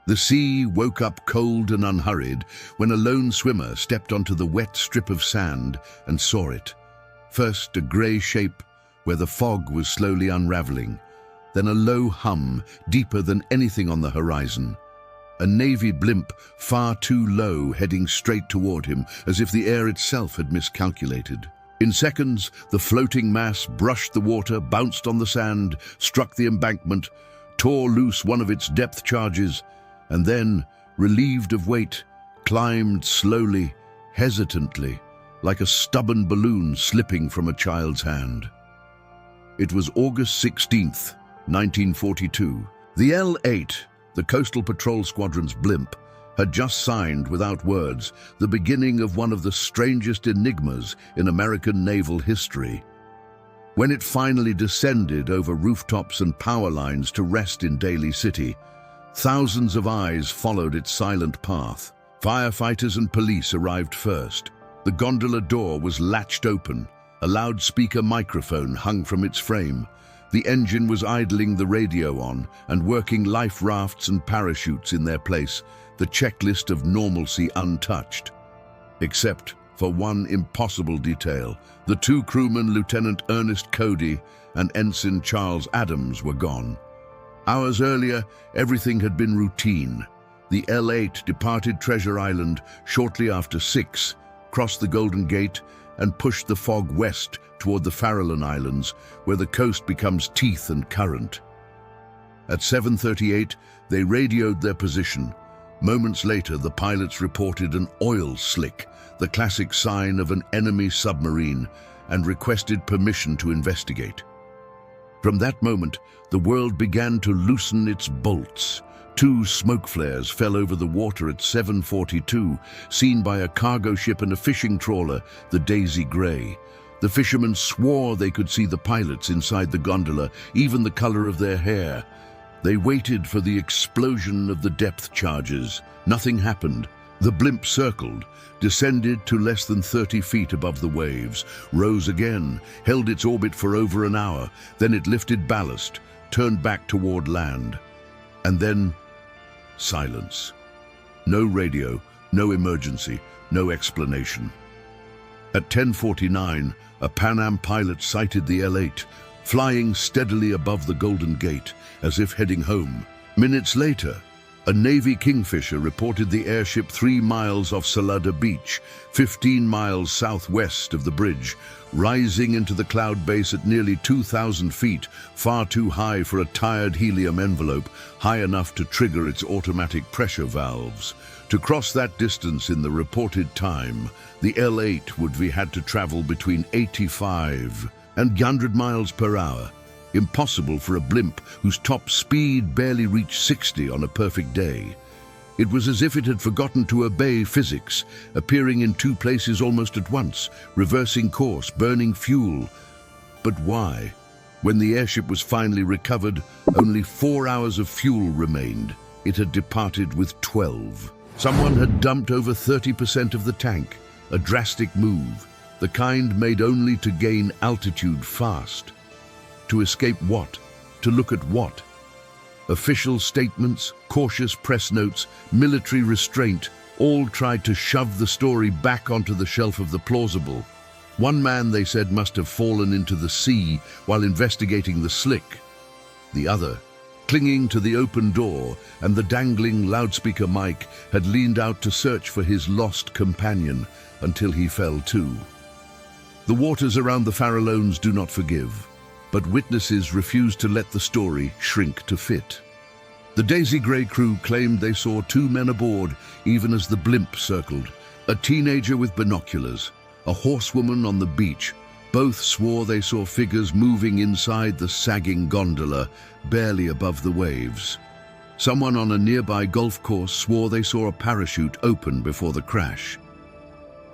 The sea woke up cold and unhurried when a lone swimmer stepped onto the wet strip of sand and saw it. First, a grey shape where the fog was slowly unraveling, then a low hum deeper than anything on the horizon. A Navy blimp far too low, heading straight toward him, as if the air itself had miscalculated. In seconds, the floating mass brushed the water, bounced on the sand, struck the embankment, tore loose one of its depth charges, and then, relieved of weight, climbed slowly, hesitantly, like a stubborn balloon slipping from a child's hand. It was August 16th, 1942. The L-8, the Coastal Patrol Squadron's blimp, had just signed, without words, the beginning of one of the strangest enigmas in American naval history. When it finally descended over rooftops and power lines to rest in Daly City, thousands of eyes followed its silent path. Firefighters and police arrived first. The gondola door was latched open. A loudspeaker microphone hung from its frame. The engine was idling the radio on and working life rafts and parachutes in their place, the checklist of normalcy untouched. Except for one impossible detail. The two crewmen, Lieutenant Ernest Cody and Ensign Charles Adams, were gone. Hours earlier, everything had been routine. The L-8 departed Treasure Island shortly after 6, crossed the Golden Gate, and pushed the fog west toward the Farallon Islands, where the coast becomes teeth and current. At 7:38, they radioed their position. Moments later, the pilots reported an oil slick, the classic sign of an enemy submarine, and requested permission to investigate. From that moment, the world began to loosen its bolts. Two smoke flares fell over the water at 7:42, seen by a cargo ship and a fishing trawler, the Daisy Grey. The fishermen swore they could see the pilots inside the gondola, even the color of their hair. They waited for the explosion of the depth charges. Nothing happened. The blimp circled, descended to less than 30 feet above the waves, rose again, held its orbit for over an hour, then it lifted ballast, turned back toward land. And then, silence. No radio, no emergency, no explanation. At 10:49, a Pan Am pilot sighted the L-8, flying steadily above the Golden Gate, as if heading home. Minutes later, a Navy Kingfisher reported the airship 3 miles off Salada Beach, 15 miles southwest of the bridge, rising into the cloud base at nearly 2,000 feet, far too high for a tired helium envelope, high enough to trigger its automatic pressure valves. To cross that distance in the reported time, the L-8 would have had to travel between 85 and 100 miles per hour. Impossible for a blimp whose top speed barely reached 60 on a perfect day. It was as if it had forgotten to obey physics, appearing in two places almost at once, reversing course, burning fuel. But why? When the airship was finally recovered, only 4 hours of fuel remained. It had departed with 12. Someone had dumped over 30% of the tank, a drastic move, the kind made only to gain altitude fast. To escape what? To look at what? Official statements, cautious press notes, military restraint, all tried to shove the story back onto the shelf of the plausible. One man, they said, must have fallen into the sea while investigating the slick. The other, clinging to the open door and the dangling loudspeaker mic, had leaned out to search for his lost companion until he fell too. The waters around the Farallones do not forgive, but witnesses refused to let the story shrink to fit. The Daisy Grey crew claimed they saw 2 men aboard even as the blimp circled, a teenager with binoculars, a horsewoman on the beach. Both swore they saw figures moving inside the sagging gondola, barely above the waves. Someone on a nearby golf course swore they saw a parachute open before the crash.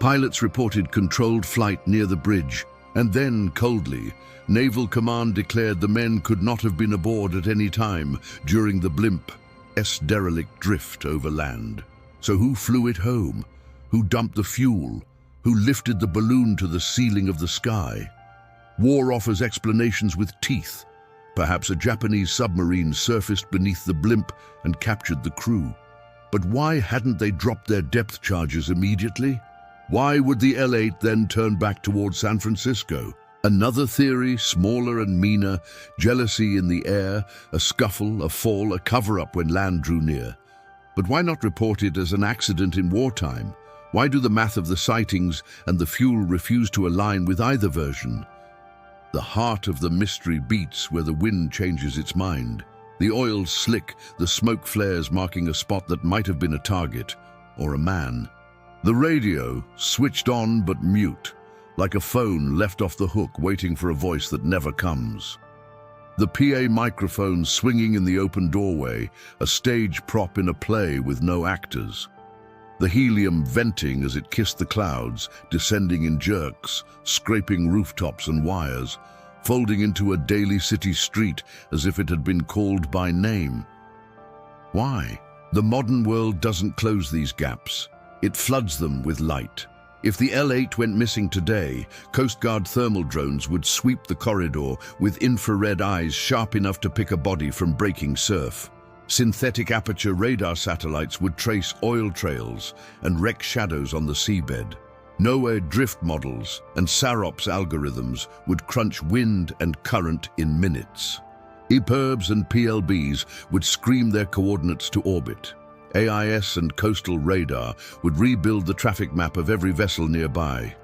Pilots reported controlled flight near the bridge, and then, coldly, Naval Command declared the men could not have been aboard at any time during the blimp's derelict drift over land. So who flew it home? Who dumped the fuel? Who lifted the balloon to the ceiling of the sky? War offers explanations with teeth. Perhaps a Japanese submarine surfaced beneath the blimp and captured the crew. But why hadn't they dropped their depth charges immediately? Why would the L8 then turn back towards San Francisco? Another theory, smaller and meaner, jealousy in the air, a scuffle, a fall, a cover-up when land drew near. But why not report it as an accident in wartime? Why do the math of the sightings and the fuel refuse to align with either version? The heart of the mystery beats where the wind changes its mind. The oil's slick, the smoke flares marking a spot that might have been a target or a man. The radio, switched on but mute, like a phone left off the hook waiting for a voice that never comes. The PA microphone swinging in the open doorway, a stage prop in a play with no actors. The helium venting as it kissed the clouds, descending in jerks, scraping rooftops and wires, folding into a Daly City street as if it had been called by name. Why? The modern world doesn't close these gaps. It floods them with light. If the L8 went missing today, Coast Guard thermal drones would sweep the corridor with infrared eyes sharp enough to pick a body from breaking surf. Synthetic aperture radar satellites would trace oil trails and wreck shadows on the seabed. NOAA drift models and SAROPS algorithms would crunch wind and current in minutes. EPIRBs and PLBs would scream their coordinates to orbit. AIS and coastal radar would rebuild the traffic map of every vessel nearby.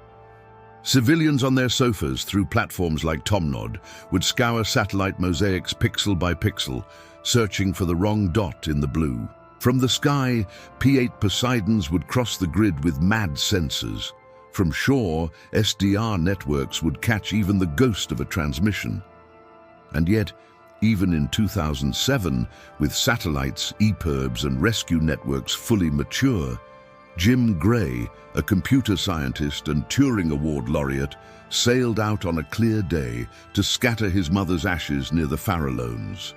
Civilians on their sofas through platforms like Tomnod would scour satellite mosaics pixel by pixel, searching for the wrong dot in the blue. From the sky, P8 Poseidons would cross the grid with mad sensors. From shore, SDR networks would catch even the ghost of a transmission. And yet, even in 2007, with satellites, EPIRBs and rescue networks fully mature, Jim Gray, a computer scientist and Turing Award laureate, sailed out on a clear day to scatter his mother's ashes near the Farallones.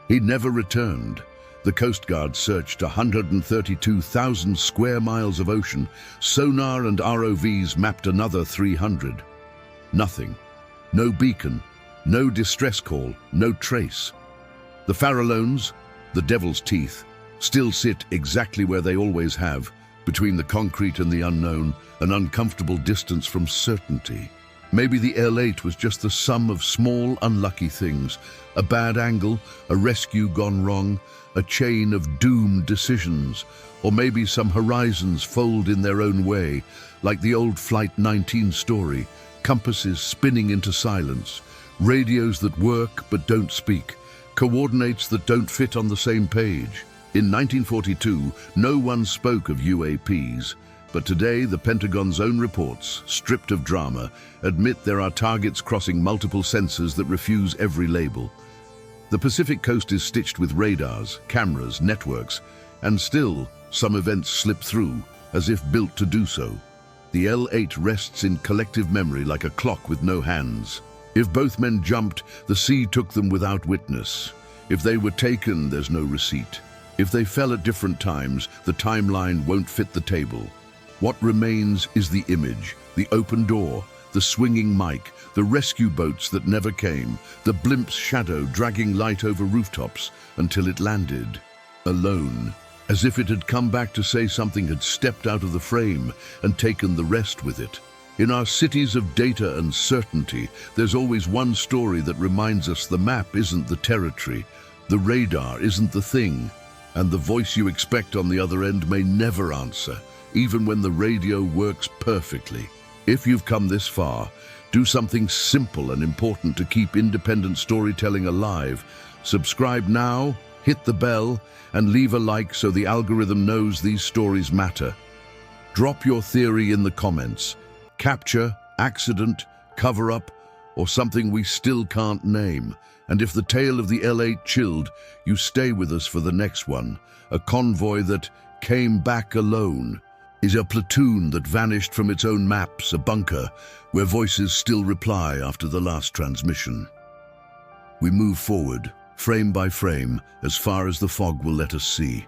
He never returned. The Coast Guard searched 132,000 square miles of ocean. Sonar and ROVs mapped another 300. Nothing. No beacon. No distress call, no trace. The Farallones, the devil's teeth, still sit exactly where they always have, between the concrete and the unknown, an uncomfortable distance from certainty. Maybe the L8 was just the sum of small, unlucky things, a bad angle, a rescue gone wrong, a chain of doomed decisions, or maybe some horizons fold in their own way, like the old Flight 19 story, compasses spinning into silence, radios that work but don't speak, coordinates that don't fit on the same page. In 1942, no one spoke of UAPs, but today the Pentagon's own reports, stripped of drama, admit there are targets crossing multiple sensors that refuse every label. The Pacific coast is stitched with radars, cameras, networks, and still some events slip through, as if built to do so. The L8 rests in collective memory like a clock with no hands. If both men jumped, the sea took them without witness. If they were taken, there's no receipt. If they fell at different times, the timeline won't fit the table. What remains is the image, the open door, the swinging mic, the rescue boats that never came, the Blimp's shadow dragging light over rooftops until it landed, alone, as if it had come back to say something had stepped out of the frame and taken the rest with it. In our cities of data and certainty, there's always one story that reminds us the map isn't the territory, the radar isn't the thing, and the voice you expect on the other end may never answer, even when the radio works perfectly. If you've come this far, do something simple and important to keep independent storytelling alive. Subscribe now, hit the bell, and leave a like so the algorithm knows these stories matter. Drop your theory in the comments. Capture, accident, cover-up, or something we still can't name. And if the tale of the L8 chilled, you stay with us for the next one. A convoy that came back alone. Is a platoon that vanished from its own maps, a bunker where voices still reply after the last transmission. We move forward, frame by frame, as far as the fog will let us see.